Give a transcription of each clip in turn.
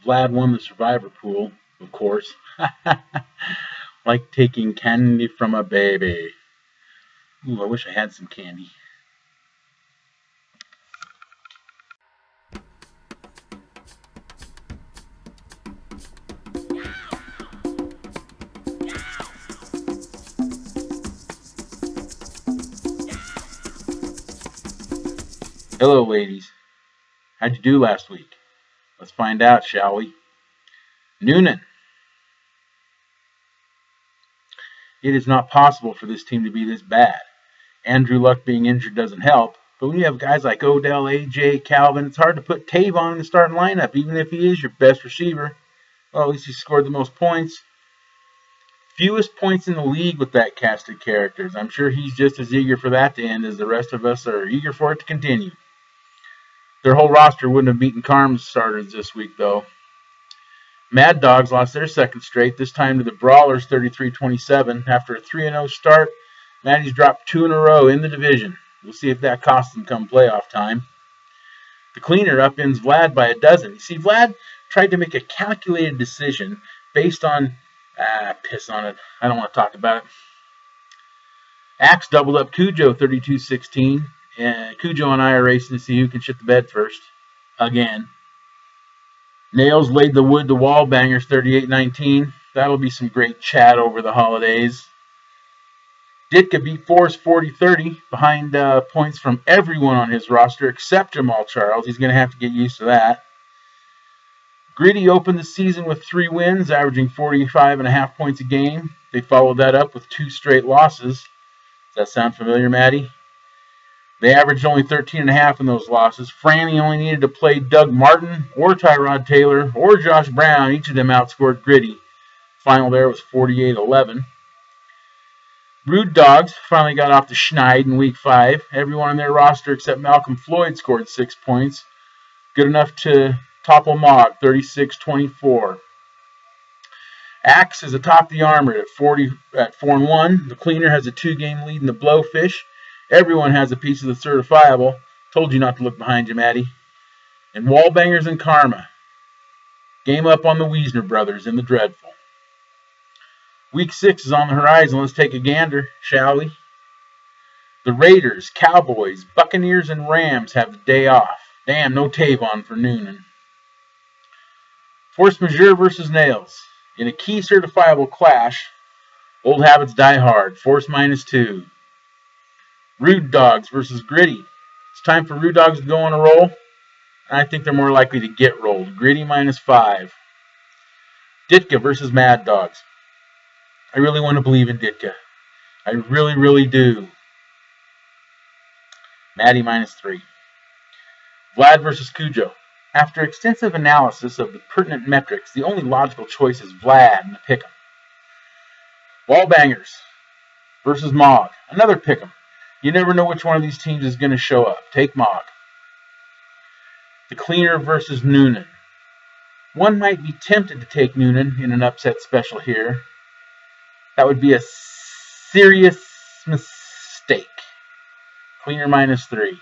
Vlad won the survivor pool, of course. Like taking candy from a baby. Ooh, I wish I had some candy. Hello, ladies. How'd you do last week? Let's find out, shall we? Noonan. It is not possible for this team to be this bad. Andrew Luck being injured doesn't help, but when you have guys like Odell, AJ, Calvin, it's hard to put Tavon in the starting lineup, even if he is your best receiver. Well, at least he scored the most points. Fewest points in the league with that cast of characters. I'm sure he's just as eager for that to end as the rest of us are eager for it to continue. Their whole roster wouldn't have beaten Carm's starters this week, though. Mad Dogs lost their second straight, this time to the Brawlers 33-27. After a 3-0 start, Maddie's dropped 2 in a row in the division. We'll see if that costs them come playoff time. The Cleaner upends Vlad by a dozen. You see, Vlad tried to make a calculated decision based on... piss on it. I don't want to talk about it. Axe doubled up Cujo 32-16. Cujo and I are racing to see who can shit the bed first. Again. Nails laid the wood to wall bangers 38-19. That'll be some great chat over the holidays. Ditka beat Forrest 40-30 behind points from everyone on his roster except Jamal Charles. He's going to have to get used to that. Gritty opened the season with 3 wins, averaging 45.5 points a game. They followed that up with 2 straight losses. Does that sound familiar, Maddie? They averaged only 13.5 in those losses. Franny only needed to play Doug Martin or Tyrod Taylor or Josh Brown. Each of them outscored Gritty. Final there was 48-11. Rude Dogs finally got off the schneid in week 5. Everyone on their roster except Malcolm Floyd scored 6 points. Good enough to topple Mog 36-24. Axe is atop the Armored at 4-1. The Cleaner has a 2-game lead in the Blowfish. Everyone has a piece of the certifiable. Told you not to look behind you, Maddie. And Wallbangers and Karma. Game up on the Wiesner brothers in the Dreadful. Week 6 is on the horizon. Let's take a gander, shall we? The Raiders, Cowboys, Buccaneers, and Rams have the day off. Damn, no Tavon for Noonan. Force Majeure versus Nails. In a key certifiable clash, old habits die hard. Force -2. Rude Dogs versus Gritty. It's time for Rude Dogs to go on a roll. I think they're more likely to get rolled. Gritty -5. Ditka versus Mad Dogs. I really want to believe in Ditka. I really, really do. Maddie -3. Vlad versus Cujo. After extensive analysis of the pertinent metrics, the only logical choice is Vlad in the pick'em. Wallbangers versus Mog. Another pick'em. You never know which one of these teams is going to show up. Take Mog. The Cleaner versus Noonan. One might be tempted to take Noonan in an upset special here. That would be a serious mistake. Cleaner -3.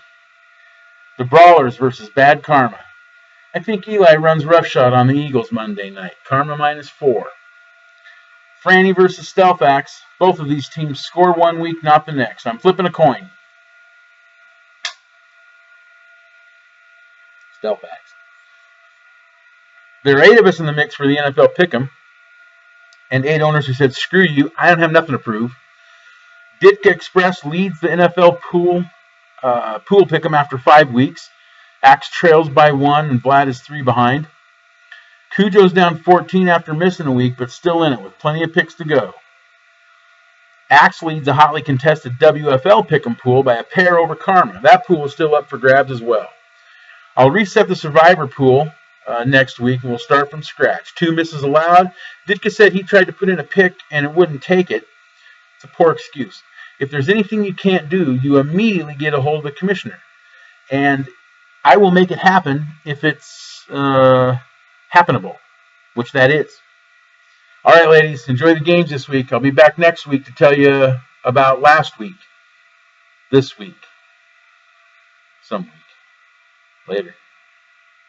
The Brawlers versus Bad Karma. I think Eli runs roughshod on the Eagles Monday night. Karma -4. Franny versus Stealth Axe. Both of these teams score one week, not the next. I'm flipping a coin. Stealth Axe. There are 8 of us in the mix for the NFL Pick'em, and 8 owners who said, screw you, I don't have nothing to prove. Ditka Express leads the NFL pool Pick'em after 5 weeks. Axe trails by 1, and Vlad is 3 behind. Cujo's down 14 after missing a week, but still in it with plenty of picks to go. Axe leads a hotly contested WFL Pick'em pool by a pair over Karma. That pool is still up for grabs as well. I'll reset the Survivor pool next week, and we'll start from scratch. 2 misses allowed. Ditka said he tried to put in a pick, and it wouldn't take it. It's a poor excuse. If there's anything you can't do, you immediately get a hold of the commissioner. And I will make it happen if it's happenable, which that is. All right, ladies, enjoy the games this week. I'll be back next week to tell you about last week, this week, some week. Later.